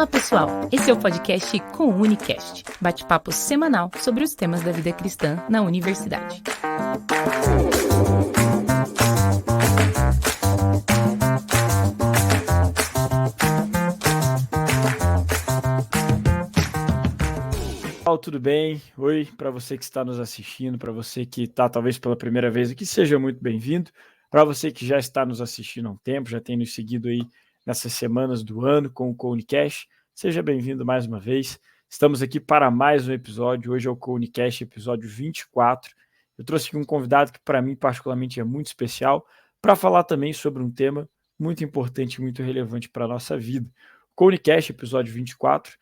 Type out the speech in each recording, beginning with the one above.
Olá, pessoal! Esse é o podcast com o Unicast, bate-papo semanal sobre os temas da vida cristã na universidade. Pessoal, tudo bem? Oi, para você que está nos assistindo, para você que está talvez pela primeira vez aqui, seja muito bem-vindo. Para você que já está nos assistindo há um tempo, já tem nos seguido aí nessas semanas do ano com o Unicast, seja bem-vindo mais uma vez. Estamos aqui para mais um episódio. Hoje é o Unicast, episódio 24. Eu trouxe aqui um convidado que para mim particularmente é muito especial, para falar também sobre um tema muito importante e muito relevante para a nossa vida. O Unicast, episódio 24,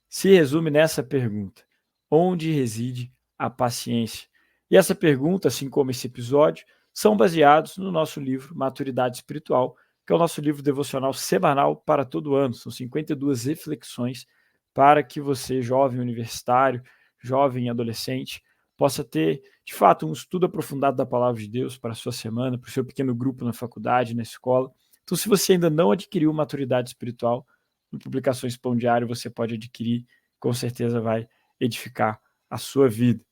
se resume nessa pergunta: onde reside a paciência? E essa pergunta, assim como esse episódio, são baseados no nosso livro Maturidade Espiritual, que é o nosso livro devocional semanal para todo ano. São 52 reflexões para que você, jovem universitário, jovem adolescente, possa ter, de fato, um estudo aprofundado da Palavra de Deus para a sua semana, para o seu pequeno grupo na faculdade, na escola. Então, se você ainda não adquiriu Maturidade Espiritual, no Publicações Pão Diário você pode adquirir, com certeza vai edificar a sua vida.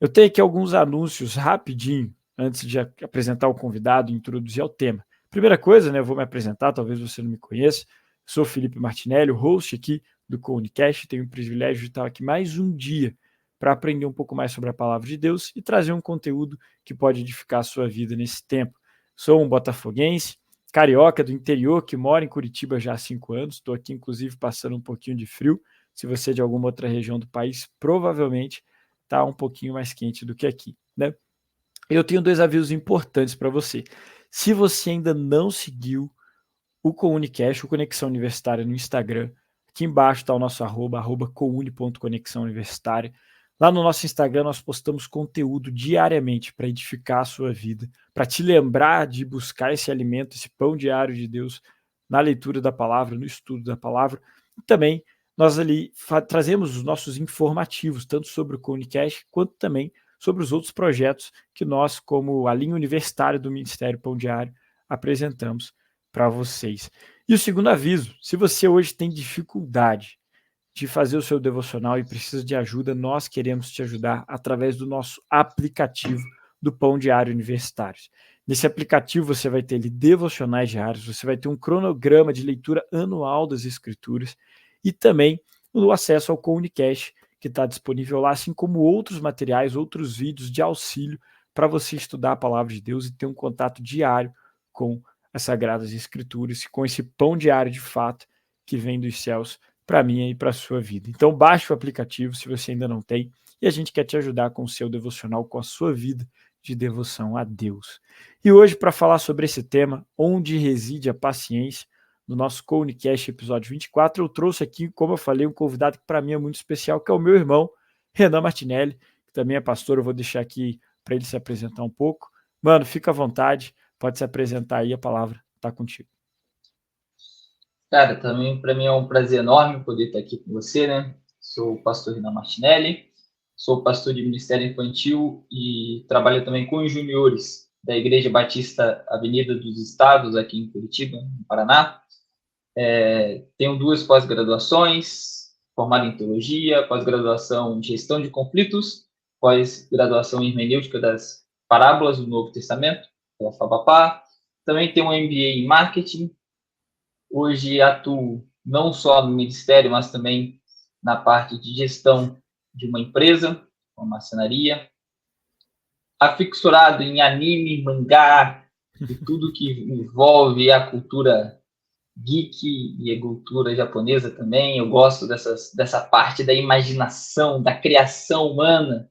Eu tenho aqui alguns anúncios rapidinho, antes de apresentar o convidado e introduzir ao tema. Primeira coisa, eu vou me apresentar, talvez você não me conheça. Sou Felipe Martinelli, o host aqui do Unicast. Tenho o privilégio de estar aqui mais um dia para aprender um pouco mais sobre a Palavra de Deus e trazer um conteúdo que pode edificar a sua vida nesse tempo. Sou um botafoguense, carioca do interior, que mora em Curitiba já há 5 anos. Estou aqui, inclusive, passando um pouquinho de frio. Se você é de alguma outra região do país, provavelmente está um pouquinho mais quente do que aqui, né? Eu tenho 2 avisos importantes para você. Se você ainda não seguiu o Unicast, o Conexão Universitária no Instagram, aqui embaixo está o nosso arroba couni.conexãouniversitária. Lá no nosso Instagram nós postamos conteúdo diariamente para edificar a sua vida, para te lembrar de buscar esse alimento, esse pão diário de Deus na leitura da palavra, no estudo da palavra. E também nós ali trazemos os nossos informativos, tanto sobre o Unicast, quanto também sobre os outros projetos que nós, como a linha universitária do Ministério Pão Diário, apresentamos para vocês. E o segundo aviso: se você hoje tem dificuldade de fazer o seu devocional e precisa de ajuda, nós queremos te ajudar através do nosso aplicativo do Pão Diário Universitário. Nesse aplicativo você vai ter ali devocionais diários, você vai ter um cronograma de leitura anual das Escrituras e também o acesso ao Unicast, que está disponível lá, assim como outros materiais, outros vídeos de auxílio para você estudar a Palavra de Deus e ter um contato diário com as Sagradas Escrituras, com esse pão diário de fato que vem dos céus para mim e para a sua vida. Então baixe o aplicativo se você ainda não tem, e a gente quer te ajudar com o seu devocional, com a sua vida de devoção a Deus. E hoje, para falar sobre esse tema, onde reside a paciência, no nosso Unicast episódio 24, eu trouxe aqui, como eu falei, um convidado que para mim é muito especial, que é o meu irmão, Renan Martinelli, que também é pastor. Eu vou deixar aqui para ele se apresentar um pouco. Mano, fica à vontade, pode se apresentar aí, a palavra está contigo. Cara, também para mim é um prazer enorme poder estar aqui com você, né? Sou o pastor Renan Martinelli, sou pastor de Ministério Infantil e trabalho também com os juniores da Igreja Batista Avenida dos Estados, aqui em Curitiba, no Paraná. Tenho 2 pós-graduações, formado em Teologia, pós-graduação em Gestão de Conflitos, pós-graduação em Hermenêutica das Parábolas do Novo Testamento, pela FABAPA. Também tenho um MBA em Marketing. Hoje atuo não só no Ministério, mas também na parte de gestão de uma empresa, uma marcenaria. Afixurado em anime, mangá e tudo que envolve a cultura geek e a cultura japonesa também. Eu gosto dessa parte da imaginação, da criação humana,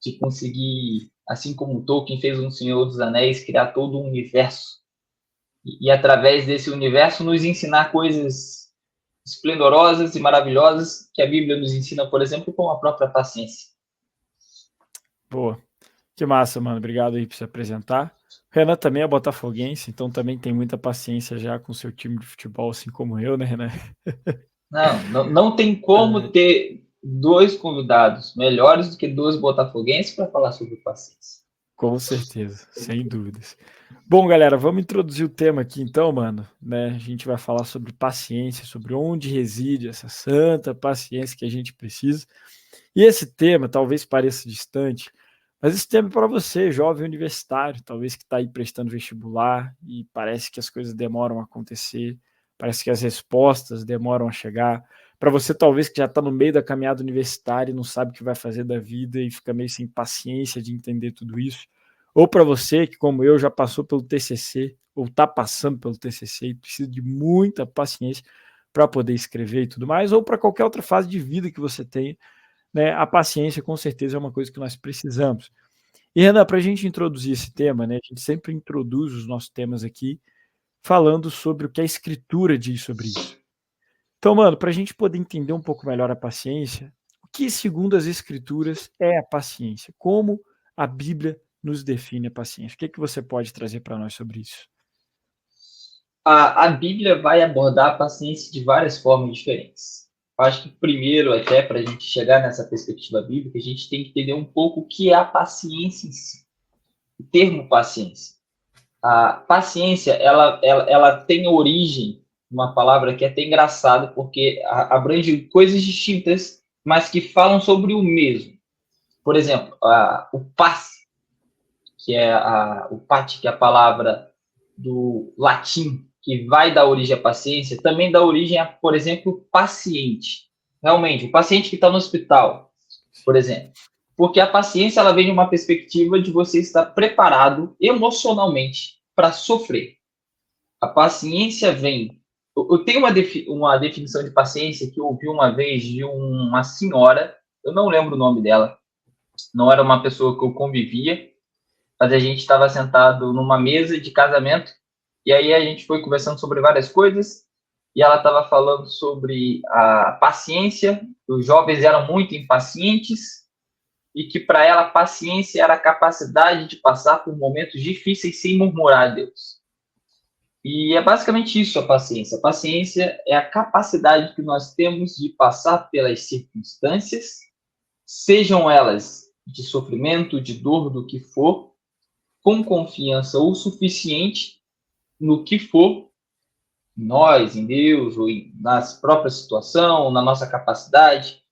de conseguir, assim como o Tolkien fez um Senhor dos Anéis, criar todo um universo. E através desse universo nos ensinar coisas esplendorosas e maravilhosas que a Bíblia nos ensina, por exemplo, com a própria paciência. Boa. Que massa, mano. Obrigado aí por se apresentar. O Renan também é botafoguense, então também tem muita paciência já com o seu time de futebol, assim como eu, né, Renan? Não tem como ter 2 convidados melhores do que 2 botafoguenses para falar sobre paciência. Com certeza, sem dúvidas. Bom, galera, vamos introduzir o tema aqui então, mano, né? A gente vai falar sobre paciência, sobre onde reside essa santa paciência que a gente precisa. E esse tema talvez pareça distante, mas esse tema é para você, jovem universitário, talvez que está aí prestando vestibular e parece que as coisas demoram a acontecer, parece que as respostas demoram a chegar. Para você, talvez, que já está no meio da caminhada universitária e não sabe o que vai fazer da vida e fica meio sem paciência de entender tudo isso. Ou para você, que como eu, já passou pelo TCC, ou está passando pelo TCC e precisa de muita paciência para poder escrever e tudo mais, ou para qualquer outra fase de vida que você tenha, né? A paciência, com certeza, é uma coisa que nós precisamos. E, Renan, para a gente introduzir esse tema, né? A gente sempre introduz os nossos temas aqui falando sobre o que a Escritura diz sobre isso. Então, mano, para a gente poder entender um pouco melhor a paciência, o que, segundo as Escrituras, é a paciência? Como a Bíblia nos define a paciência? O que você pode trazer para nós sobre isso? A Bíblia vai abordar a paciência de várias formas diferentes. Eu acho que primeiro, até para a gente chegar nessa perspectiva bíblica, a gente tem que entender um pouco o que é a paciência em si. O termo paciência. A paciência, ela tem origem uma palavra que é até engraçada, porque abrange coisas distintas, mas que falam sobre o mesmo. Por exemplo, o passe, que é o pati, que é a palavra do latim, que vai dar origem à paciência, também dá origem a, por exemplo, paciente. Realmente, o paciente que está no hospital, por exemplo. Porque a paciência, ela vem de uma perspectiva de você estar preparado emocionalmente para sofrer. A paciência vem... Eu tenho uma definição de paciência que eu ouvi uma vez de uma senhora, eu não lembro o nome dela, não era uma pessoa que eu convivia, mas a gente estava sentado numa mesa de casamento, e aí a gente foi conversando sobre várias coisas, e ela estava falando sobre a paciência, os jovens eram muito impacientes, e que para ela a paciência era a capacidade de passar por momentos difíceis sem murmurar a Deus. E é basicamente isso a paciência. A paciência é a capacidade que nós temos de passar pelas circunstâncias, sejam elas de sofrimento, de dor, do que for, com confiança o suficiente no que for, nós, em Deus, ou na própria situação, na nossa capacidade,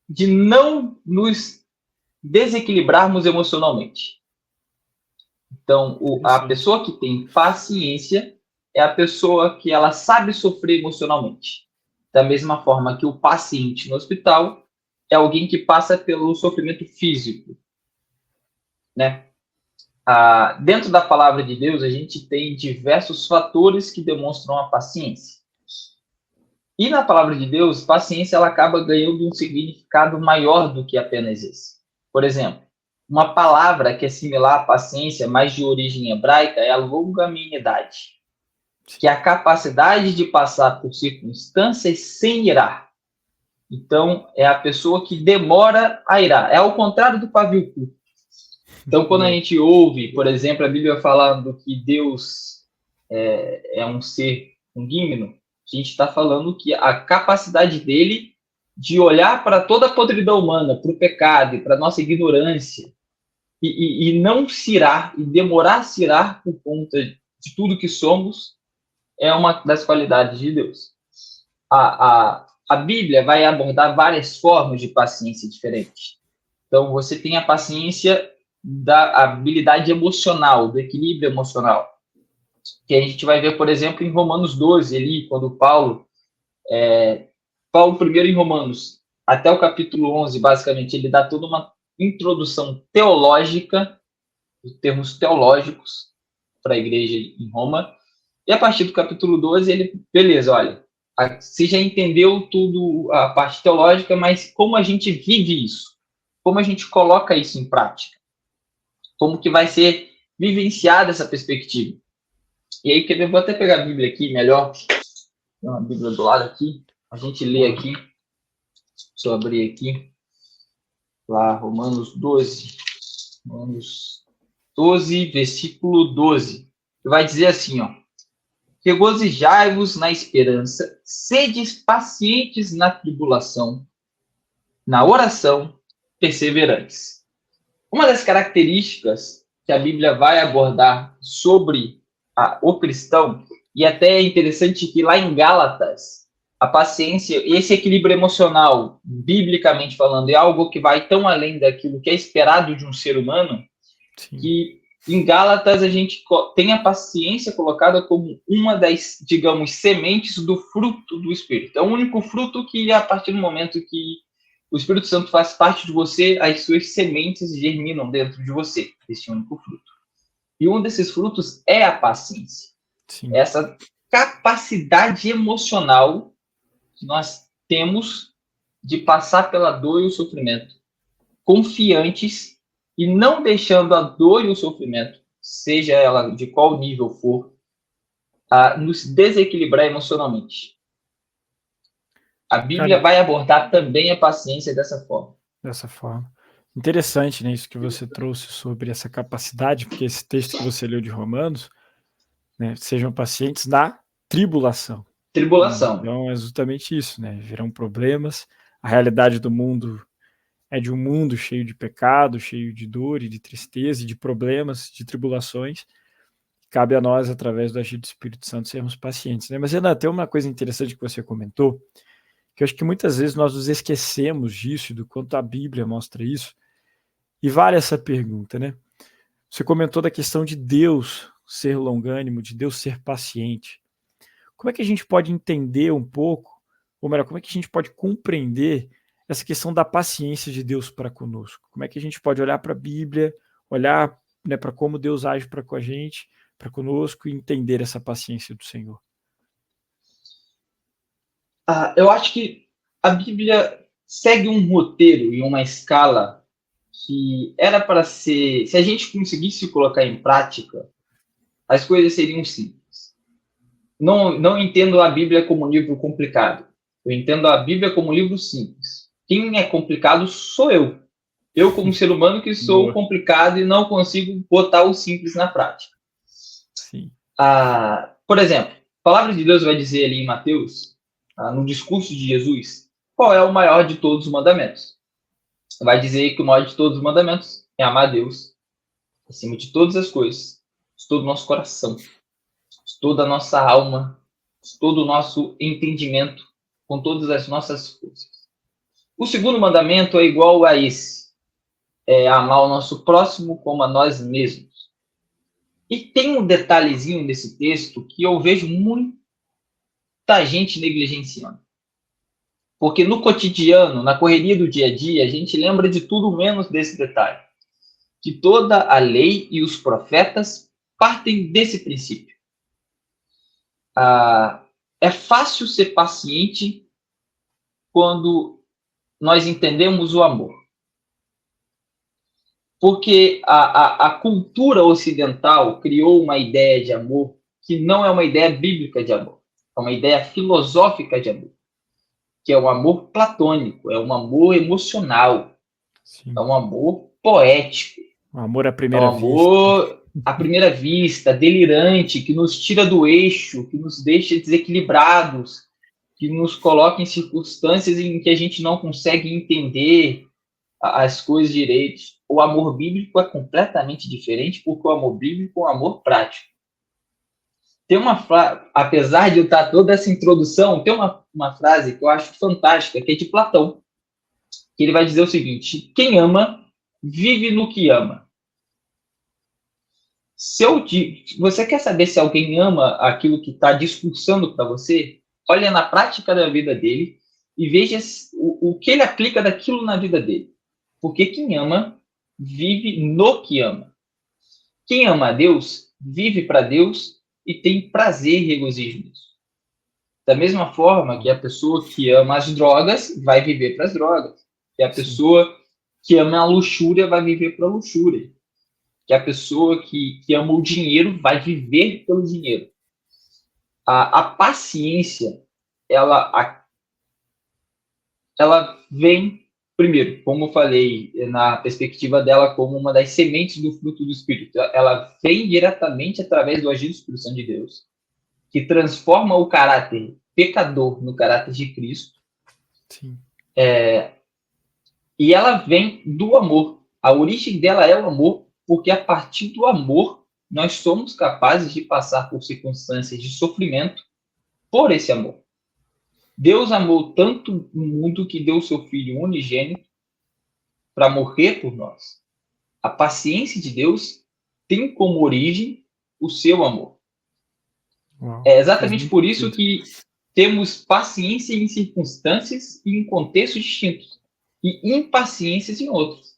de não nos desequilibrarmos emocionalmente. Então, a pessoa que tem paciência é a pessoa que ela sabe sofrer emocionalmente. Da mesma forma que o paciente no hospital é alguém que passa pelo sofrimento físico, né? Dentro da palavra de Deus, a gente tem diversos fatores que demonstram a paciência. E na palavra de Deus, paciência ela acaba ganhando um significado maior do que apenas esse. Por exemplo, uma palavra que é similar à paciência, mas de origem hebraica, é a longanimidade, que é a capacidade de passar por circunstâncias sem irar. Então, é a pessoa que demora a irar. É ao contrário do pavio curto. Então, quando a gente ouve, por exemplo, a Bíblia falando que Deus é um ser longínquo, a gente está falando que a capacidade dele de olhar para toda a podridão humana, para o pecado e para a nossa ignorância, e não se irar, e demorar a se irar por conta de tudo que somos, é uma das qualidades de Deus. A Bíblia vai abordar várias formas de paciência diferentes. Então, você tem a paciência da habilidade emocional, do equilíbrio emocional, que a gente vai ver, por exemplo, em Romanos 12, ali, quando Paulo primeiro em Romanos, até o capítulo 11, basicamente, ele dá toda uma introdução teológica, de termos teológicos, para a igreja em Roma, e a partir do capítulo 12, ele, beleza, olha, você já entendeu tudo, a parte teológica, mas como a gente vive isso? Como a gente coloca isso em prática? Como que vai ser vivenciada essa perspectiva? E aí, eu vou até pegar a Bíblia aqui, melhor, tem uma Bíblia do lado aqui, a gente lê aqui, deixa eu abrir aqui, lá, Romanos 12, versículo 12, que vai dizer assim, ó, regozijai-vos na esperança, sedes pacientes na tribulação, na oração, perseverantes. Uma das características que a Bíblia vai abordar sobre o cristão, e até é interessante que lá em Gálatas, a paciência, esse equilíbrio emocional, biblicamente falando, é algo que vai tão além daquilo que é esperado de um ser humano, Sim. que em Gálatas a gente tem a paciência colocada como uma das, digamos, sementes do fruto do Espírito. É o único fruto que, a partir do momento que o Espírito Santo faz parte de você, as suas sementes germinam dentro de você, esse único fruto. E um desses frutos é a paciência. Sim. Essa capacidade emocional que nós temos de passar pela dor e o sofrimento, confiantes e não deixando a dor e o sofrimento, seja ela de qual nível for, nos desequilibrar emocionalmente. A Bíblia vai abordar também a paciência dessa forma. Dessa forma. Interessante, né, isso que você trouxe sobre essa capacidade, porque esse texto que você leu de Romanos, né, sejam pacientes na tribulação. Tribulação. Então é justamente isso, né? Virão problemas. A realidade do mundo é de um mundo cheio de pecado, cheio de dor e de tristeza, e de problemas, de tribulações. Cabe a nós, através do agir do Espírito Santo, sermos pacientes, né? Mas, Renan, tem uma coisa interessante que você comentou, que eu acho que muitas vezes nós nos esquecemos disso, do quanto a Bíblia mostra isso, e vale essa pergunta, né? Você comentou da questão de Deus ser longânimo, de Deus ser paciente. Como é que a gente pode entender um pouco, ou melhor, como é que a gente pode compreender essa questão da paciência de Deus para conosco? Como é que a gente pode olhar para a Bíblia, olhar, né, para como Deus age para com a gente, para conosco, e entender essa paciência do Senhor? Eu acho que a Bíblia segue um roteiro e uma escala que era para ser... Se a gente conseguisse colocar em prática, as coisas seriam simples. Não entendo a Bíblia como um livro complicado. Eu entendo a Bíblia como um livro simples. Quem é complicado sou eu. Eu, como ser humano, que sou complicado e não consigo botar o simples na prática. Sim. Por exemplo, a palavra de Deus vai dizer ali em Mateus, no discurso de Jesus, qual é o maior de todos os mandamentos. Vai dizer que o maior de todos os mandamentos é amar a Deus acima de todas as coisas, de todo o nosso coração, de toda a nossa alma, de todo o nosso entendimento, com todas as nossas forças. O segundo mandamento é igual a esse, é amar o nosso próximo como a nós mesmos. E tem um detalhezinho nesse texto que eu vejo muita gente negligenciando. Porque no cotidiano, na correria do dia a dia, a gente lembra de tudo menos desse detalhe. Que toda a lei e os profetas partem desse princípio. É fácil ser paciente quando nós entendemos o amor. Porque a cultura ocidental criou uma ideia de amor que não é uma ideia bíblica de amor. É uma ideia filosófica de amor. Que é um amor platônico, é um amor emocional. Sim. É um amor poético. Um amor à primeira vista. É um amor à primeira vista, delirante, que nos tira do eixo, que nos deixa desequilibrados, que nos coloca em circunstâncias em que a gente não consegue entender as coisas direito. O amor bíblico é completamente diferente, porque o amor bíblico é um amor prático. Tem uma frase, apesar de eu estar toda essa introdução, tem uma frase que eu acho fantástica, que é de Platão, que ele vai dizer o seguinte: quem ama, vive no que ama. Você quer saber se alguém ama aquilo que está discursando para você? Olha na prática da vida dele e veja o que ele aplica daquilo na vida dele. Porque quem ama, vive no que ama. Quem ama a Deus, vive para Deus e tem prazer e regozijo nisso. Da mesma forma que a pessoa que ama as drogas vai viver para as drogas. Que a pessoa que ama a luxúria vai viver para a luxúria. Que a pessoa que ama o dinheiro vai viver pelo dinheiro. A paciência, ela vem, primeiro, como eu falei, na perspectiva dela como uma das sementes do fruto do Espírito. Ela vem diretamente através do agir do Espírito Santo de Deus, que transforma o caráter pecador no caráter de Cristo. Sim. E ela vem do amor. A origem dela é o amor, porque a partir do amor nós somos capazes de passar por circunstâncias de sofrimento por esse amor. Deus amou tanto o mundo que deu o seu Filho unigênito para morrer por nós. A paciência de Deus tem como origem o seu amor. Uau, É exatamente por isso que temos paciência em circunstâncias e em contextos distintos, e impaciências em outros.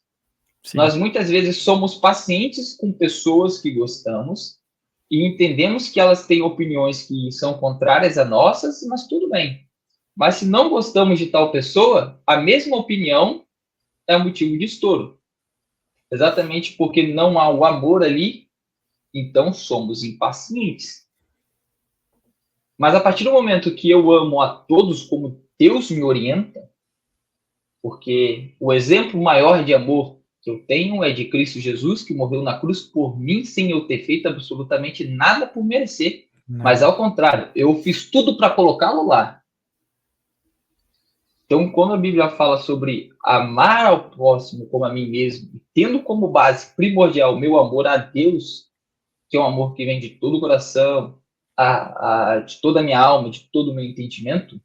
sim. Nós muitas vezes somos pacientes com pessoas que gostamos e entendemos que elas têm opiniões que são contrárias às nossas, mas tudo bem. Mas se não gostamos de tal pessoa, a mesma opinião é motivo de estouro. Exatamente porque não há o amor ali, então somos impacientes. Mas a partir do momento que eu amo a todos como Deus me orienta, porque o exemplo maior de amor que eu tenho é de Cristo Jesus, que morreu na cruz por mim sem eu ter feito absolutamente nada por merecer. Mas ao contrário, eu fiz tudo para colocá-lo lá. Então, quando a Bíblia fala sobre amar ao próximo como a mim mesmo, tendo como base primordial o meu amor a Deus, que é um amor que vem de todo o coração, de toda a minha alma, de todo o meu entendimento,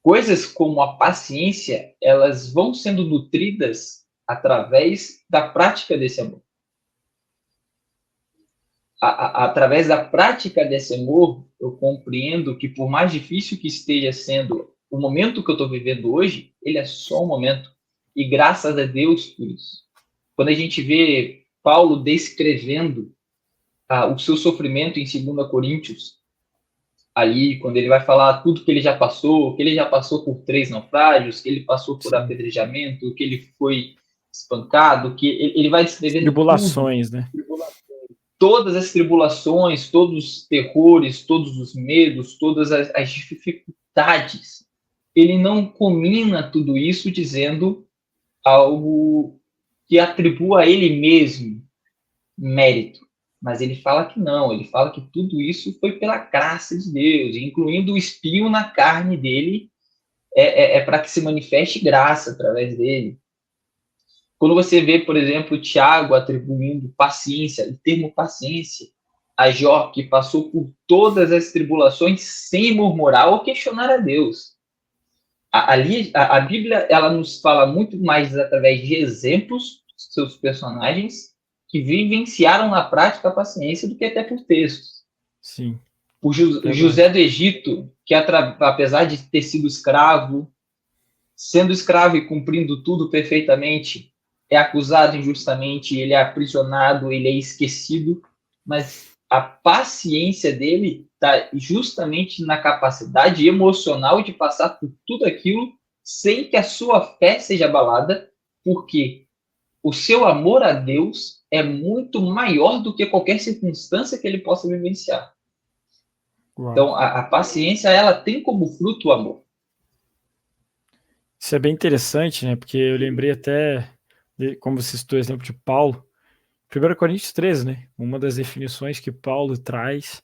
coisas como a paciência, elas vão sendo nutridas através da prática desse amor. Através da prática desse amor, eu compreendo que por mais difícil que esteja sendo o momento que eu estou vivendo hoje, ele é só um momento. E graças a Deus por isso. Quando a gente vê Paulo descrevendo o seu sofrimento em 2 Coríntios, ali, quando ele vai falar tudo que ele já passou, por 3 naufrágios, que ele passou por apedrejamento, que ele foi espancado, que ele vai descrevendo tribulações, tudo, né? Todas as tribulações, todos os terrores, todos os medos, todas as dificuldades. Ele não culmina tudo isso dizendo algo que atribua a ele mesmo mérito. Mas ele fala que não, ele fala que tudo isso foi pela graça de Deus, incluindo o espinho na carne dele, para que se manifeste graça através dele. Quando você vê, por exemplo, Tiago atribuindo paciência, o termo paciência, a Jó, que passou por todas as tribulações sem murmurar ou questionar a Deus. Ali, a Bíblia, ela nos fala muito mais através de exemplos dos seus personagens que vivenciaram na prática a paciência do que até por textos. Sim. O José do Egito, que apesar de ter sido escravo, sendo escravo e cumprindo tudo perfeitamente, é acusado injustamente, ele é aprisionado, ele é esquecido, mas a paciência dele está justamente na capacidade emocional de passar por tudo aquilo sem que a sua fé seja abalada, porque o seu amor a Deus é muito maior do que qualquer circunstância que ele possa vivenciar. Uau. Então, a paciência, ela tem como fruto o amor. Isso é bem interessante, né? Porque eu lembrei até, como você citou o exemplo de Paulo, 1 Coríntios 13, né? Uma das definições que Paulo traz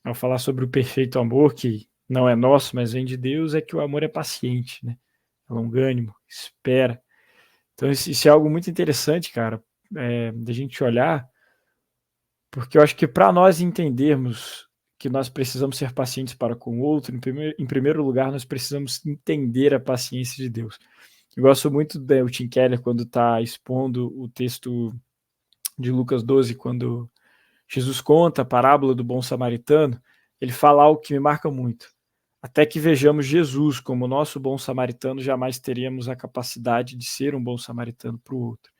ao falar sobre o perfeito amor, que não é nosso, mas vem de Deus, é que o amor é paciente, né? É longânimo, espera. Então isso é algo muito interessante, cara, da gente olhar, porque eu acho que para nós entendermos que nós precisamos ser pacientes para com o outro, em primeiro lugar, nós precisamos entender a paciência de Deus. Eu gosto muito do Tim Keller quando está expondo o texto de Lucas 12, quando Jesus conta a parábola do bom samaritano, ele fala algo que me marca muito. Até que vejamos Jesus como nosso bom samaritano, jamais teríamos a capacidade de ser um bom samaritano para o outro.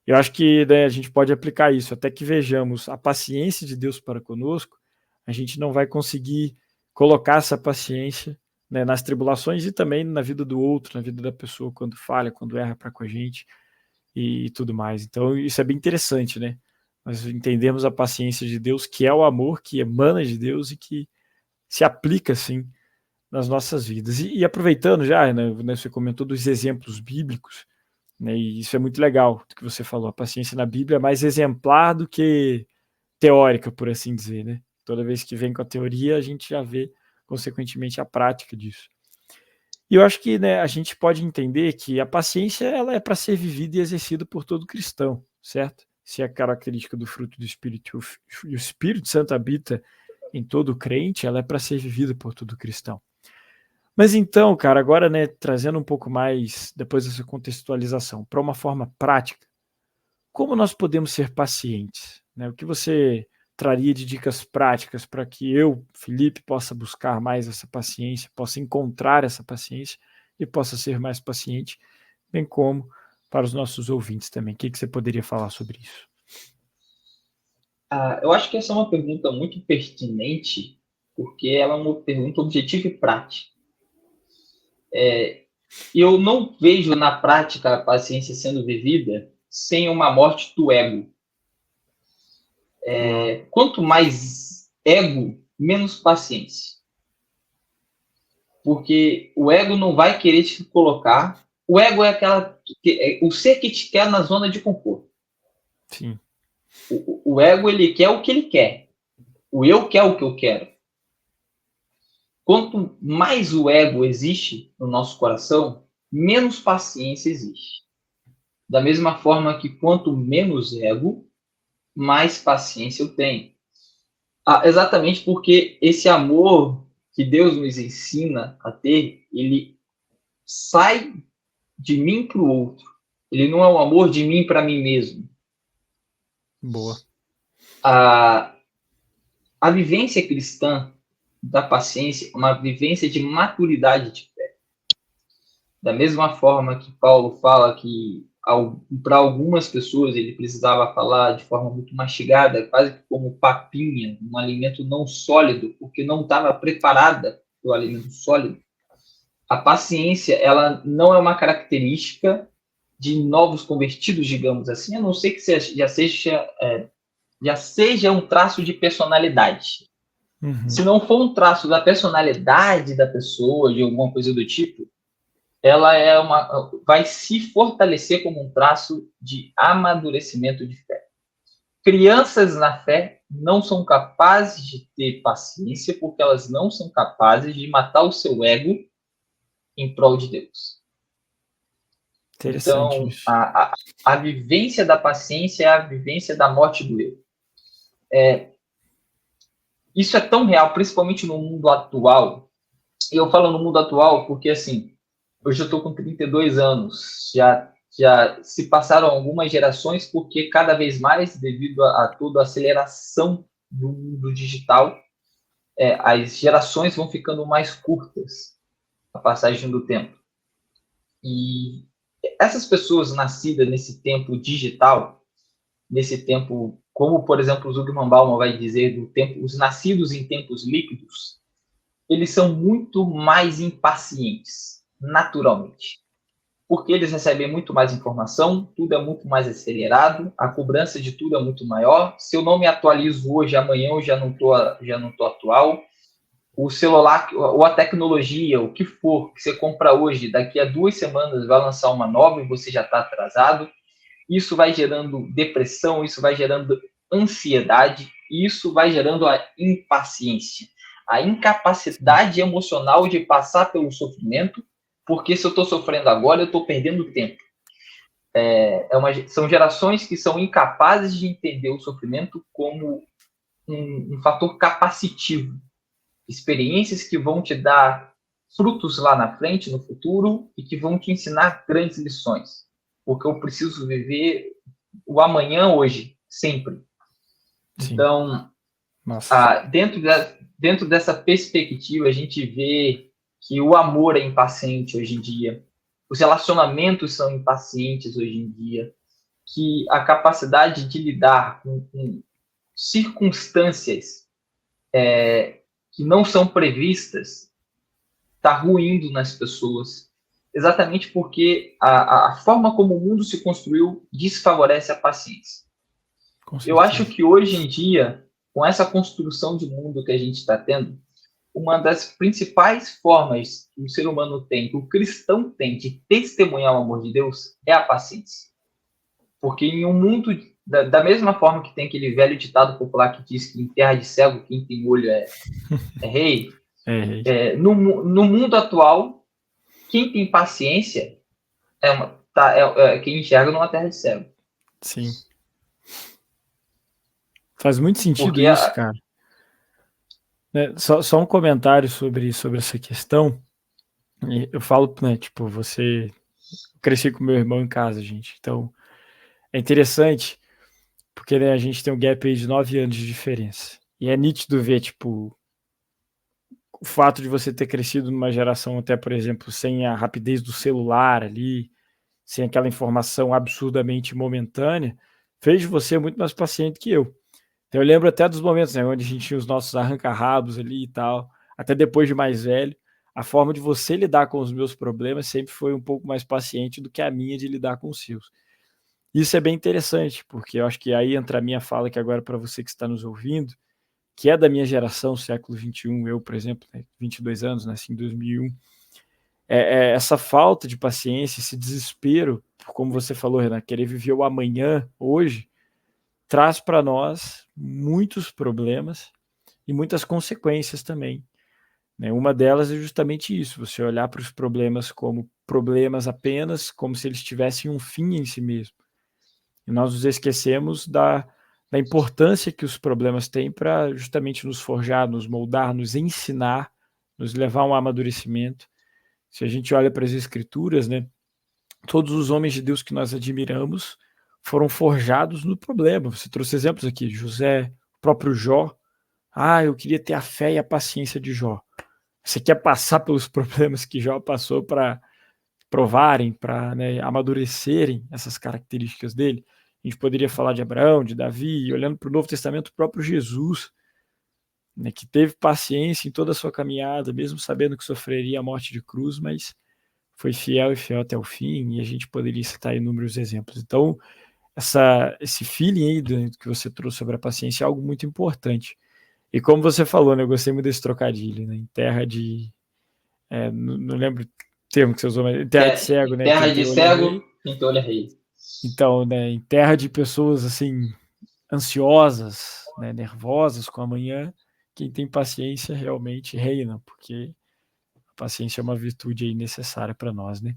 Eu acho que, né, a gente pode aplicar isso. Até que vejamos a paciência de Deus para conosco, a gente não vai conseguir colocar essa paciência, né, nas tribulações e também na vida do outro, na vida da pessoa, quando falha, quando erra para com a gente e tudo mais. Então isso é bem interessante, né? Nós entendemos a paciência de Deus, que é o amor que emana de Deus e que se aplica, assim, nas nossas vidas. E aproveitando já, né, você comentou dos exemplos bíblicos, né, e isso é muito legal, do que você falou. A paciência na Bíblia é mais exemplar do que teórica, por assim dizer, né? Toda vez que vem com a teoria, a gente já vê, consequentemente, a prática disso. E eu acho que, né, a gente pode entender que a paciência ela é para ser vivida e exercida por todo cristão, certo? Se é característica do fruto do Espírito e o Espírito Santo habita em todo crente, ela é para ser vivida por todo cristão. Mas então, cara, agora, né, trazendo um pouco mais, depois dessa contextualização, para uma forma prática, como nós podemos ser pacientes? Né? O que você traria de dicas práticas para que eu, Felipe, possa buscar mais essa paciência, possa encontrar essa paciência e possa ser mais paciente, bem como para os nossos ouvintes também. O que você poderia falar sobre isso? Eu acho que essa é uma pergunta muito pertinente, porque ela é uma pergunta objetiva e prática. Eu não vejo na prática a paciência sendo vivida sem uma morte do ego. Quanto mais ego, menos paciência. Porque o ego não vai querer te colocar. O ego é o ser que te quer na zona de conforto. Sim. O ego, ele quer o que ele quer. O eu quer o que eu quero. Quanto mais o ego existe no nosso coração, menos paciência existe. Da mesma forma que quanto menos ego, mais paciência eu tenho. Exatamente porque esse amor que Deus nos ensina a ter, ele sai de mim para o outro. Ele não é um amor de mim para mim mesmo. Boa. A vivência cristã da paciência é uma vivência de maturidade de fé. Da mesma forma que Paulo fala que para algumas pessoas ele precisava falar de forma muito mastigada, quase como papinha, um alimento não sólido, porque não estava preparada para o alimento sólido. A paciência, ela não é uma característica de novos convertidos, digamos assim, a não ser que já seja um traço de personalidade. Uhum. Se não for um traço da personalidade da pessoa, de alguma coisa do tipo, ela vai se fortalecer como um traço de amadurecimento de fé. Crianças na fé não são capazes de ter paciência porque elas não são capazes de matar o seu ego em prol de Deus. Interessante Então, isso. a vivência da paciência é a vivência da morte do eu. Isso é tão real, principalmente no mundo atual. E eu falo no mundo atual porque, assim, hoje eu estou com 32 anos. Já se passaram algumas gerações, porque cada vez mais, devido a toda a aceleração do mundo digital, as gerações vão ficando mais curtas, a passagem do tempo. E essas pessoas nascidas nesse tempo digital, nesse tempo, como, por exemplo, o Zygmunt Bauman vai dizer, os nascidos em tempos líquidos, eles são muito mais impacientes, naturalmente. Porque eles recebem muito mais informação, tudo é muito mais acelerado, a cobrança de tudo é muito maior. Se eu não me atualizo hoje, amanhã eu já não tô atual. O celular, ou a tecnologia, o que for que você compra hoje, daqui a 2 semanas vai lançar uma nova e você já está atrasado. Isso vai gerando depressão, isso vai gerando ansiedade, e isso vai gerando a impaciência, a incapacidade emocional de passar pelo sofrimento, porque se eu estou sofrendo agora, eu estou perdendo tempo. São gerações que são incapazes de entender o sofrimento como um fator capacitivo. Experiências que vão te dar frutos lá na frente, no futuro, e que vão te ensinar grandes lições. Porque eu preciso viver o amanhã hoje, sempre. Sim. Então, dentro dessa perspectiva, a gente vê que o amor é impaciente hoje em dia, os relacionamentos são impacientes hoje em dia, que a capacidade de lidar com circunstâncias que não são previstas está ruindo nas pessoas, exatamente porque a forma como o mundo se construiu desfavorece a paciência. Eu acho que hoje em dia, com essa construção de mundo que a gente está tendo, uma das principais formas que o ser humano tem, que o cristão tem de testemunhar o amor de Deus, é a paciência. Porque em um mundo, da mesma forma que tem aquele velho ditado popular que diz que em terra de cego, quem tem olho é rei, no mundo atual, quem tem paciência quem enxerga numa terra de cego. Sim. Faz muito sentido Porque isso, cara. Só um comentário sobre essa questão. Eu falo, né, tipo, eu cresci com meu irmão em casa, gente. Então, é interessante, porque né, a gente tem um gap aí de 9 anos de diferença. E é nítido ver, tipo, o fato de você ter crescido numa geração até, por exemplo, sem a rapidez do celular ali, sem aquela informação absurdamente momentânea, fez de você muito mais paciente que eu. Então, eu lembro até dos momentos, né, onde a gente tinha os nossos arranca-rabos ali e tal, até depois de mais velho, a forma de você lidar com os meus problemas sempre foi um pouco mais paciente do que a minha de lidar com os seus. Isso é bem interessante, porque eu acho que aí entra a minha fala que agora para você que está nos ouvindo, que é da minha geração, século XXI, eu, por exemplo, né, 22 anos, nasci em 2001, essa falta de paciência, esse desespero, como você falou, Renan, querer viver o amanhã, hoje, traz para nós muitos problemas e muitas consequências também. Né? Uma delas é justamente isso, você olhar para os problemas como problemas apenas, como se eles tivessem um fim em si mesmo. E nós nos esquecemos da importância que os problemas têm para justamente nos forjar, nos moldar, nos ensinar, nos levar a um amadurecimento. Se a gente olha para as Escrituras, né, todos os homens de Deus que nós admiramos foram forjados no problema. Você trouxe exemplos aqui, José, o próprio Jó. Eu queria ter a fé e a paciência de Jó. Você quer passar pelos problemas que Jó passou para provarem, para né, amadurecerem essas características dele? A gente poderia falar de Abraão, de Davi, e olhando para o Novo Testamento, o próprio Jesus, né, que teve paciência em toda a sua caminhada, mesmo sabendo que sofreria a morte de cruz, mas foi fiel e fiel até o fim, e a gente poderia citar inúmeros exemplos. Então, esse feeling aí que você trouxe sobre a paciência é algo muito importante. E como você falou, né, eu gostei muito desse trocadilho, né, em terra de... não lembro o termo que você usou, mas em terra de cego, né? Terra de cego, quem tem olho é rei. Então, né, em terra de pessoas, assim, ansiosas, né, nervosas com amanhã, quem tem paciência realmente reina, porque a paciência é uma virtude aí necessária para nós, né?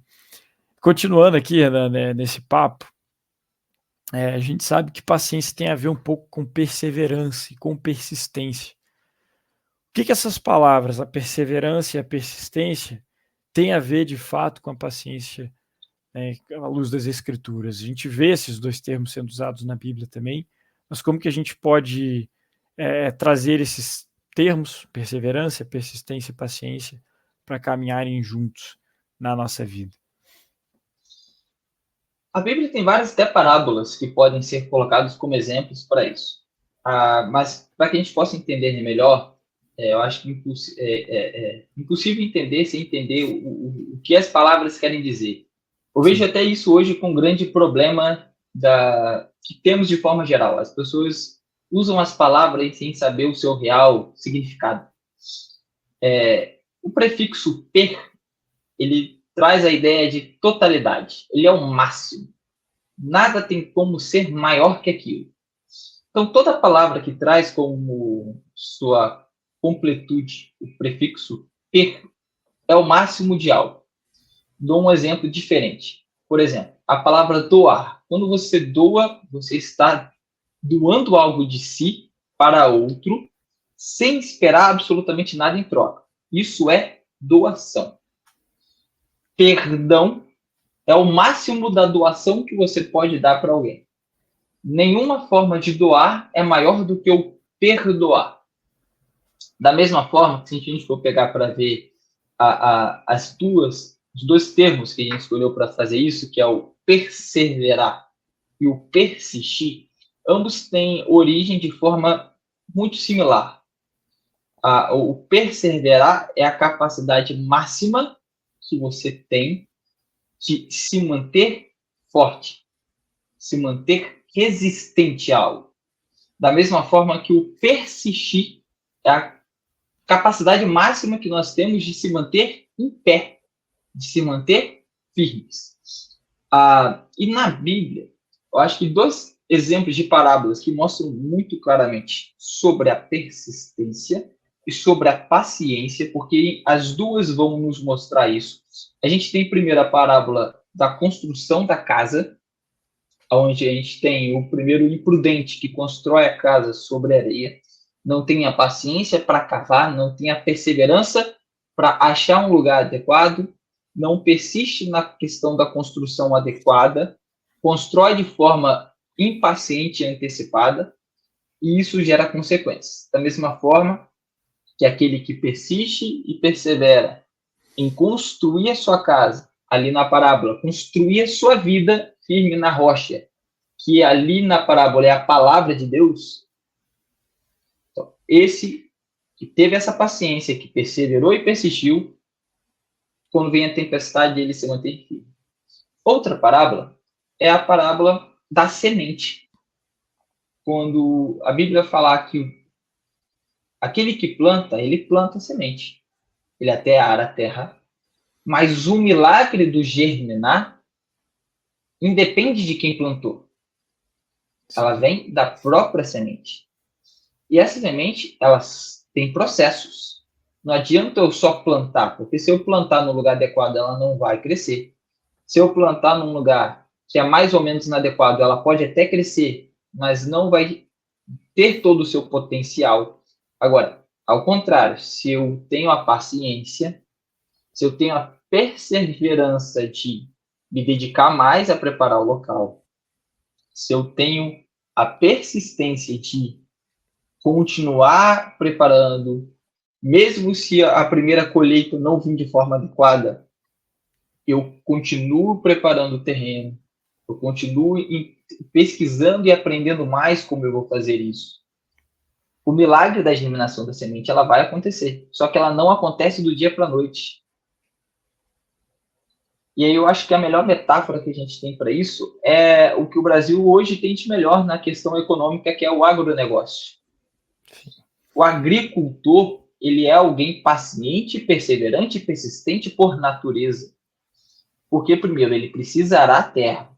Continuando aqui, né, nesse papo, a gente sabe que paciência tem a ver um pouco com perseverança e com persistência. O que essas palavras, a perseverança e a persistência, têm a ver de fato com a paciência, né, à luz das Escrituras? A gente vê esses dois termos sendo usados na Bíblia também, mas como que a gente pode trazer esses termos, perseverança, persistência e paciência, para caminharem juntos na nossa vida? A Bíblia tem várias até parábolas que podem ser colocadas como exemplos para isso. Mas para que a gente possa entender melhor, eu acho que é impossível entender sem entender o que as palavras querem dizer. Eu vejo até isso hoje com um grande problema que temos de forma geral. As pessoas usam as palavras sem saber o seu real significado. O prefixo per, ele traz a ideia de totalidade. Ele é o máximo. Nada tem como ser maior que aquilo. Então, toda palavra que traz como sua completude o prefixo per é o máximo de algo. Dou um exemplo diferente. Por exemplo, a palavra doar. Quando você doa, você está doando algo de si para outro, sem esperar absolutamente nada em troca. Isso é doação. Perdão é o máximo da doação que você pode dar para alguém. Nenhuma forma de doar é maior do que o perdoar. Da mesma forma, se a gente for pegar para ver os dois termos que a gente escolheu para fazer isso, que é o perseverar e o persistir, ambos têm origem de forma muito similar. O perseverar é a capacidade máxima que você tem de se manter forte, se manter resistente a algo. Da mesma forma que o persistir é a capacidade máxima que nós temos de se manter em pé, de se manter firmes. E na Bíblia, eu acho que dois exemplos de parábolas que mostram muito claramente sobre a persistência e sobre a paciência, porque as duas vão nos mostrar isso. A gente tem primeiro a parábola da construção da casa, onde a gente tem o primeiro imprudente que constrói a casa sobre areia, não tem a paciência para cavar, não tem a perseverança para achar um lugar adequado, não persiste na questão da construção adequada, constrói de forma impaciente e antecipada, e isso gera consequências. Da mesma forma que aquele que persiste e persevera em construir a sua casa, ali na parábola, construir a sua vida firme na rocha, que ali na parábola é a palavra de Deus. Então, esse que teve essa paciência, que perseverou e persistiu, quando vem a tempestade, ele se mantém firme. Outra parábola é a parábola da semente. Quando a Bíblia fala que aquele que planta, ele planta a semente. Ele até ara a terra, mas o milagre do germinar independe de quem plantou. Ela vem da própria semente. E essa semente, ela tem processos. Não adianta eu só plantar, porque se eu plantar no lugar adequado, ela não vai crescer. Se eu plantar num lugar que é mais ou menos inadequado, ela pode até crescer, mas não vai ter todo o seu potencial. Agora, ao contrário, se eu tenho a paciência, se eu tenho a perseverança de me dedicar mais a preparar o local, se eu tenho a persistência de continuar preparando, mesmo se a primeira colheita não vir de forma adequada, eu continuo preparando o terreno, eu continuo pesquisando e aprendendo mais como eu vou fazer isso. O milagre da germinação da semente, ela vai acontecer, só que ela não acontece do dia para a noite. E aí eu acho que a melhor metáfora que a gente tem para isso é o que o Brasil hoje tem de melhor na questão econômica, que é o agronegócio. O agricultor, ele é alguém paciente, perseverante e persistente por natureza. Porque, primeiro, ele precisa arar a terra,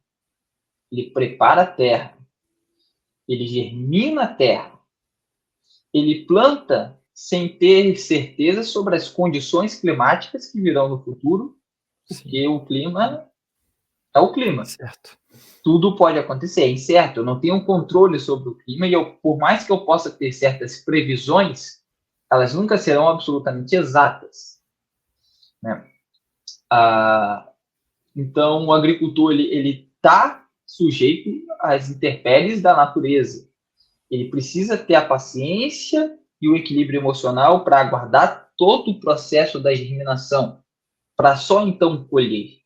ele prepara a terra, ele germina a terra, ele planta sem ter certeza sobre as condições climáticas que virão no futuro, porque Sim. O clima é o clima. Certo. Tudo pode acontecer, é incerto, eu não tenho controle sobre o clima e por mais que eu possa ter certas previsões, elas nunca serão absolutamente exatas. Né? Então, o agricultor ele está sujeito às intempéries da natureza. Ele precisa ter a paciência e o equilíbrio emocional para aguardar todo o processo da germinação, para só então colher.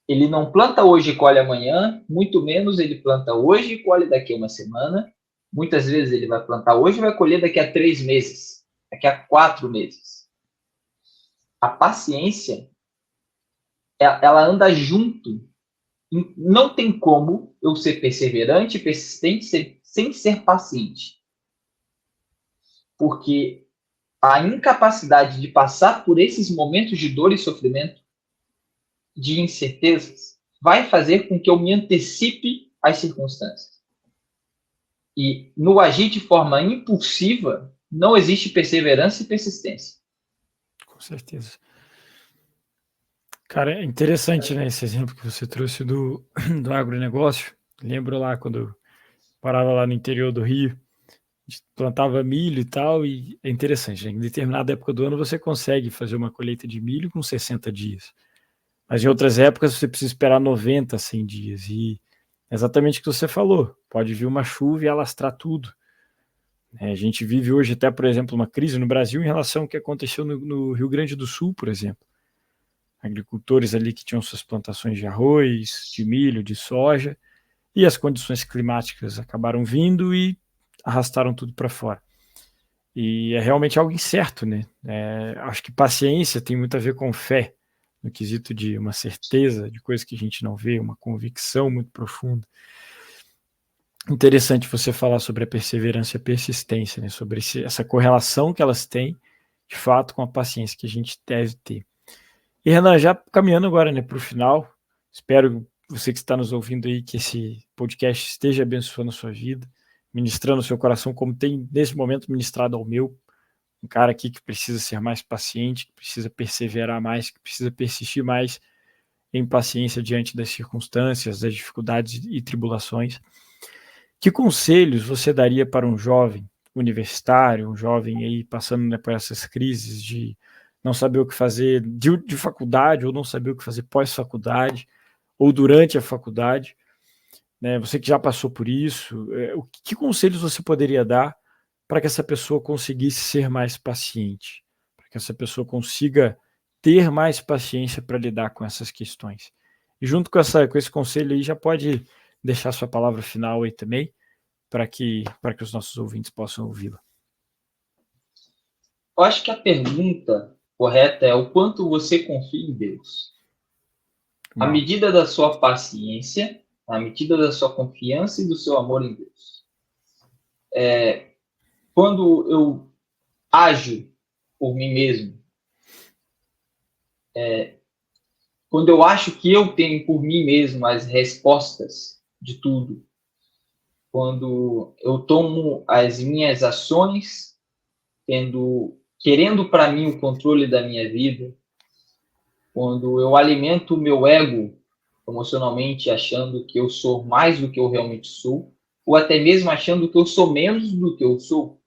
Ele não planta hoje e colhe amanhã, muito menos ele planta hoje e colhe daqui a uma semana. Muitas vezes ele vai plantar hoje e vai colher daqui a 3 meses, daqui a 4 meses. A paciência, ela anda junto. Não tem como eu ser perseverante e persistente sem ser paciente. Porque a incapacidade de passar por esses momentos de dor e sofrimento, de incertezas, vai fazer com que eu me antecipe às circunstâncias. E no agir de forma impulsiva, não existe perseverança e persistência. Com certeza. Cara, é interessante, né, esse exemplo que você trouxe do agronegócio. Lembro lá quando eu parava lá no interior do Rio, a gente plantava milho e tal, e é interessante, né? Em determinada época do ano você consegue fazer uma colheita de milho com 60 dias. Mas em outras épocas você precisa esperar 90, 100 dias. E é exatamente o que você falou. Pode vir uma chuva e alastrar tudo. A gente vive hoje até, por exemplo, uma crise no Brasil em relação ao que aconteceu no Rio Grande do Sul, por exemplo. Agricultores ali que tinham suas plantações de arroz, de milho, de soja, e as condições climáticas acabaram vindo e arrastaram tudo para fora. E é realmente algo incerto, né? Acho que paciência tem muito a ver com fé, no quesito de uma certeza de coisas que a gente não vê, uma convicção muito profunda. Interessante você falar sobre a perseverança e a persistência, né? Sobre essa correlação que elas têm, de fato, com a paciência que a gente deve ter. E, Renan, já caminhando agora, né, para o final, espero você que está nos ouvindo aí, que esse podcast esteja abençoando a sua vida, ministrando o seu coração, como tem, nesse momento, ministrado ao meu, um cara aqui que precisa ser mais paciente, que precisa perseverar mais, que precisa persistir mais em paciência diante das circunstâncias, das dificuldades e tribulações. Que conselhos você daria para um jovem universitário, um jovem aí passando, né, por essas crises de não saber o que fazer de faculdade, ou não saber o que fazer pós-faculdade, ou durante a faculdade, né? Você que já passou por isso, que conselhos você poderia dar para que essa pessoa conseguisse ser mais paciente, para que essa pessoa consiga ter mais paciência para lidar com essas questões? E junto com esse conselho aí, já pode deixar sua palavra final aí também, para que os nossos ouvintes possam ouvi-la. Eu acho que a pergunta correta é o quanto você confia em Deus. À medida da sua paciência, à medida da sua confiança e do seu amor em Deus. Quando eu ajo por mim mesmo, quando eu acho que eu tenho por mim mesmo as respostas de tudo, quando eu tomo as minhas ações, querendo para mim o controle da minha vida, quando eu alimento o meu ego emocionalmente, achando que eu sou mais do que eu realmente sou, ou até mesmo achando que eu sou menos do que eu sou,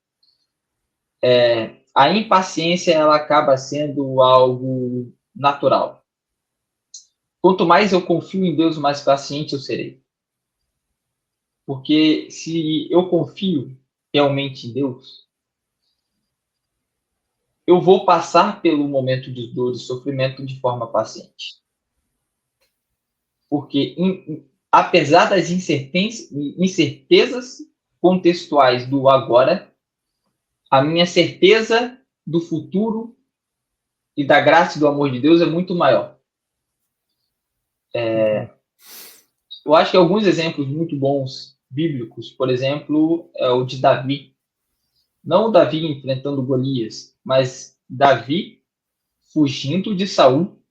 a impaciência ela acaba sendo algo natural. Quanto mais eu confio em Deus, mais paciente eu serei. Porque se eu confio realmente em Deus, eu vou passar pelo momento de dor e sofrimento de forma paciente. Porque, apesar das incertezas contextuais do agora, a minha certeza do futuro e da graça e do amor de Deus é muito maior. Eu acho que alguns exemplos muito bons bíblicos, por exemplo, é o de Davi. Não o Davi enfrentando Golias, mas Davi fugindo de Saul,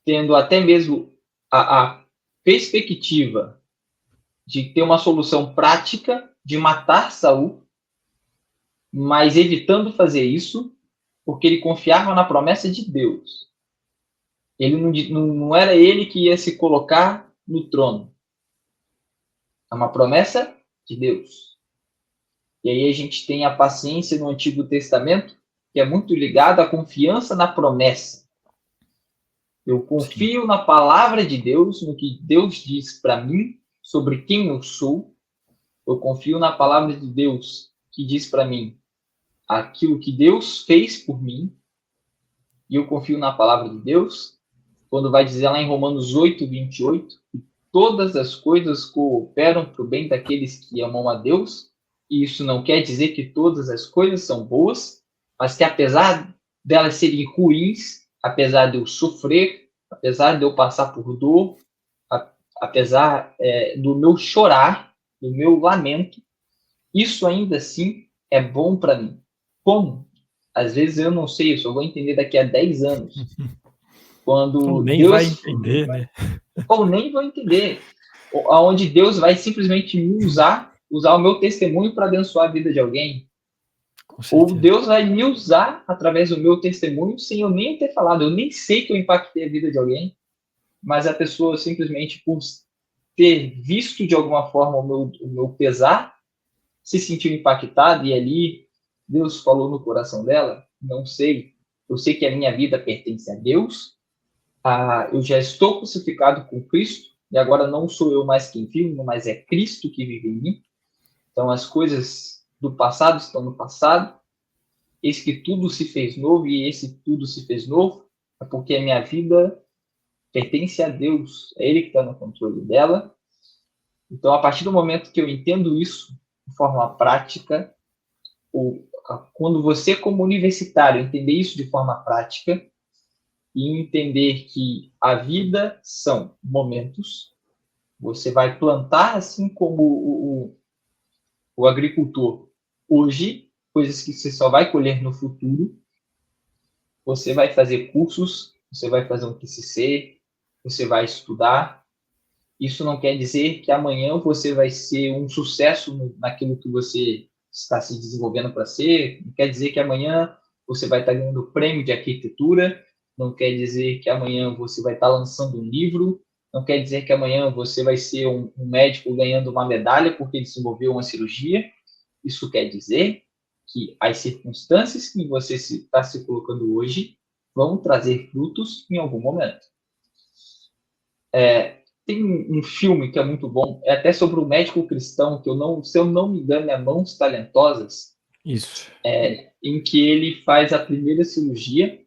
tendo até mesmo a perspectiva de ter uma solução prática de matar Saul, mas evitando fazer isso porque ele confiava na promessa de Deus. Ele não era ele que ia se colocar no trono. É uma promessa de Deus. E aí a gente tem a paciência no Antigo Testamento, que é muito ligada à confiança na promessa. Eu confio na palavra de Deus, no que Deus diz para mim sobre quem eu sou. Eu confio na palavra de Deus que diz para mim aquilo que Deus fez por mim. E eu confio na palavra de Deus quando vai dizer lá em Romanos 8:28, que todas as coisas cooperam para o bem daqueles que amam a Deus. E isso não quer dizer que todas as coisas são boas, mas que apesar delas serem ruins, apesar de eu sofrer, apesar de eu passar por dor, apesar do meu chorar, do meu lamento, isso ainda assim é bom para mim. Como? Às vezes eu não sei, eu só vou entender daqui a 10 anos. Quando ou nem Deus vai entender, né? Ou nem vou entender. Onde Deus vai simplesmente me usar o meu testemunho para abençoar a vida de alguém. Ou Deus vai me usar através do meu testemunho sem eu nem ter falado. Eu nem sei que eu impactei a vida de alguém, mas a pessoa simplesmente por ter visto de alguma forma o meu pesar, se sentiu impactada e ali Deus falou no coração dela. Não sei. Eu sei que a minha vida pertence a Deus. Eu já estou crucificado com Cristo e agora não sou eu mais quem vive, mas é Cristo que vive em mim. Então as coisas do passado estão no passado. Eis que tudo se fez novo, e esse tudo se fez novo é porque a minha vida pertence a Deus. É Ele que está no controle dela. Então, a partir do momento que eu entendo isso de forma prática, quando você, como universitário, entender isso de forma prática e entender que a vida são momentos, você vai plantar assim como o agricultor hoje, coisas que você só vai colher no futuro. Você vai fazer cursos, você vai fazer um TCC, você vai estudar. Isso não quer dizer que amanhã você vai ser um sucesso naquilo que você está se desenvolvendo para ser. Não quer dizer que amanhã você vai estar ganhando o prêmio de arquitetura, não quer dizer que amanhã você vai estar lançando um livro, não quer dizer que amanhã você vai ser um médico ganhando uma medalha porque desenvolveu uma cirurgia. Isso quer dizer que as circunstâncias que você está se colocando hoje vão trazer frutos em algum momento. Tem um filme que é muito bom, é até sobre um médico cristão, que se eu não me engano, é Mãos Talentosas. Isso. Em que ele faz a primeira cirurgia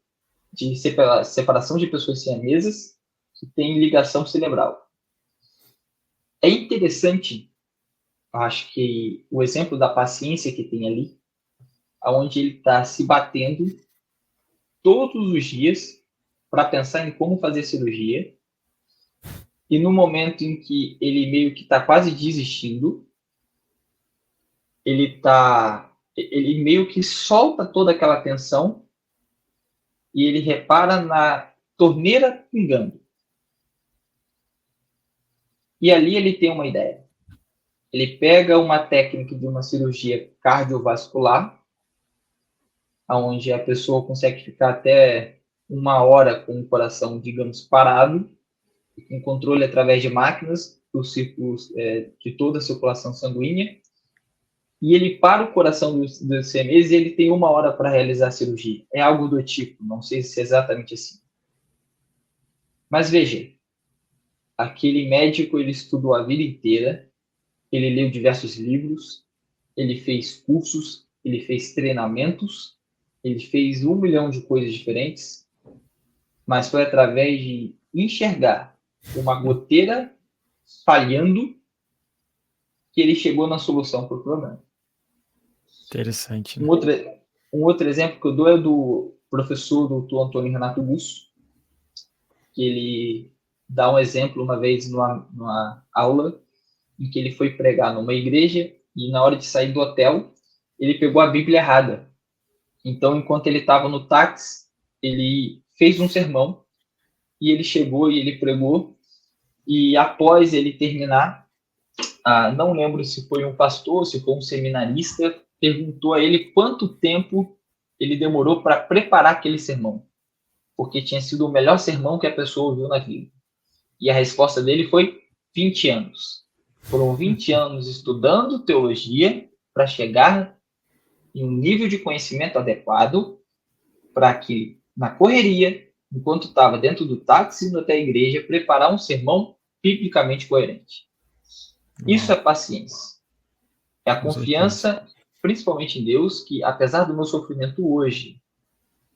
de separação de pessoas siamesas que tem ligação cerebral. É interessante, acho que o exemplo da paciência que tem ali, onde ele está se batendo todos os dias para pensar em como fazer cirurgia, e no momento em que ele meio que está quase desistindo, ele meio que solta toda aquela tensão e ele repara na torneira pingando. E ali ele tem uma ideia. Ele pega uma técnica de uma cirurgia cardiovascular, onde a pessoa consegue ficar até 1 hora com o coração, digamos, parado, com controle através de máquinas dos círculos de toda a circulação sanguínea, e ele para o coração do siamês e ele tem 1 hora para realizar a cirurgia. É algo do tipo, não sei se é exatamente assim. Mas veja, aquele médico, ele estudou a vida inteira, ele leu diversos livros, ele fez cursos, ele fez treinamentos, ele fez 1 milhão de coisas diferentes, mas foi através de enxergar uma goteira falhando que ele chegou na solução para o problema. Interessante, né? Um outro exemplo que eu dou é do professor doutor Antônio Renato Busso, que ele dá um exemplo uma vez numa aula em que ele foi pregar numa igreja e na hora de sair do hotel, ele pegou a Bíblia errada. Então, enquanto ele estava no táxi, ele fez um sermão e ele chegou e ele pregou, e após ele terminar, não lembro se foi um pastor, se foi um seminarista, perguntou a ele quanto tempo ele demorou para preparar aquele sermão, porque tinha sido o melhor sermão que a pessoa ouviu na vida. E a resposta dele foi 20 anos. Foram 20 anos estudando teologia para chegar em um nível de conhecimento adequado para que, na correria, enquanto estava dentro do táxi indo até a igreja, preparar um sermão biblicamente coerente. Isso é paciência. É a confiança, principalmente em Deus, que apesar do meu sofrimento hoje,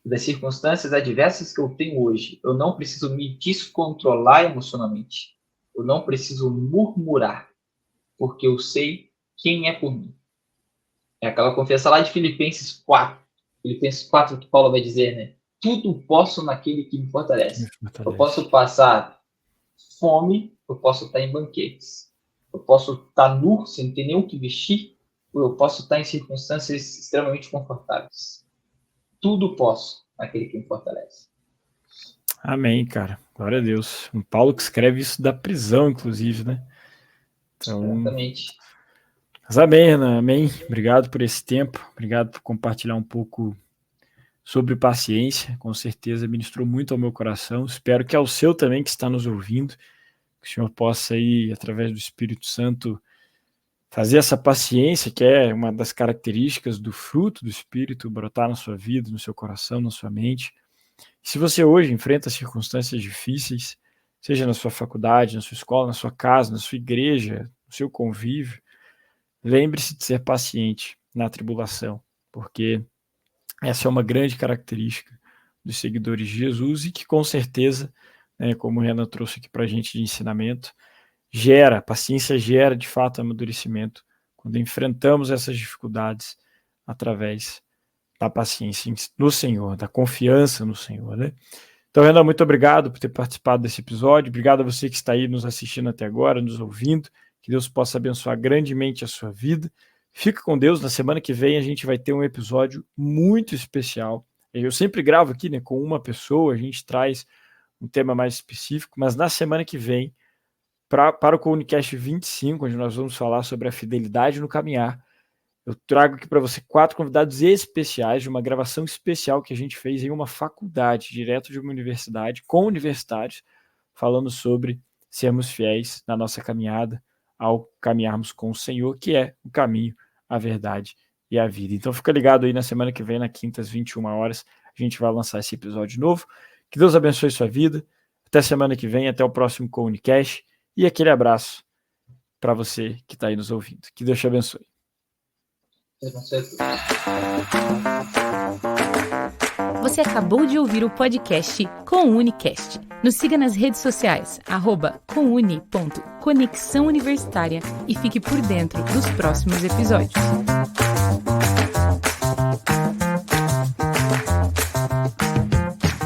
das circunstâncias adversas que eu tenho hoje, eu não preciso me descontrolar emocionalmente. Eu não preciso murmurar, porque eu sei quem é por mim. É aquela confiança lá de Filipenses 4. Filipenses 4 que Paulo vai dizer, né? Tudo posso naquele que me fortalece. Eu posso passar fome, eu posso estar em banquetes. Eu posso estar nu, sem ter nem o que vestir, ou eu posso estar em circunstâncias extremamente confortáveis. Tudo posso naquele que me fortalece. Amém, cara. Glória a Deus. Um Paulo que escreve isso da prisão, inclusive, né? Então, exatamente. Mas amém, Renan. Amém. Obrigado por esse tempo. Obrigado por compartilhar um pouco sobre paciência. Com certeza ministrou muito ao meu coração. Espero que ao seu também, que está nos ouvindo, que o Senhor possa aí, através do Espírito Santo, fazer essa paciência, que é uma das características do fruto do Espírito, brotar na sua vida, no seu coração, na sua mente. Se você hoje enfrenta circunstâncias difíceis, seja na sua faculdade, na sua escola, na sua casa, na sua igreja, no seu convívio, lembre-se de ser paciente na tribulação, porque essa é uma grande característica dos seguidores de Jesus e que com certeza, como o Renan trouxe aqui para a gente de ensinamento, paciência gera de fato amadurecimento quando enfrentamos essas dificuldades através da paciência no Senhor, da confiança no Senhor, né? Então, Renan, muito obrigado por ter participado desse episódio, obrigado a você que está aí nos assistindo até agora, nos ouvindo, que Deus possa abençoar grandemente a sua vida. Fica com Deus, na semana que vem a gente vai ter um episódio muito especial. Eu sempre gravo aqui, né, com uma pessoa, a gente traz um tema mais específico, mas na semana que vem, para o Comunicast 25, onde nós vamos falar sobre a fidelidade no caminhar, Eu trago aqui para você 4 convidados especiais de uma gravação especial que a gente fez em uma faculdade, direto de uma universidade, com universitários, falando sobre sermos fiéis na nossa caminhada ao caminharmos com o Senhor, que é o caminho, a verdade e a vida. Então fica ligado aí na semana que vem, na quinta às 21 horas, a gente vai lançar esse episódio novo. Que Deus abençoe sua vida. Até semana que vem, até o próximo Comunicast. E aquele abraço para você que está aí nos ouvindo. Que Deus te abençoe. Você acabou de ouvir o podcast Comunicast. Nos siga nas redes sociais, @comuni.conexão universitária e fique por dentro dos próximos episódios.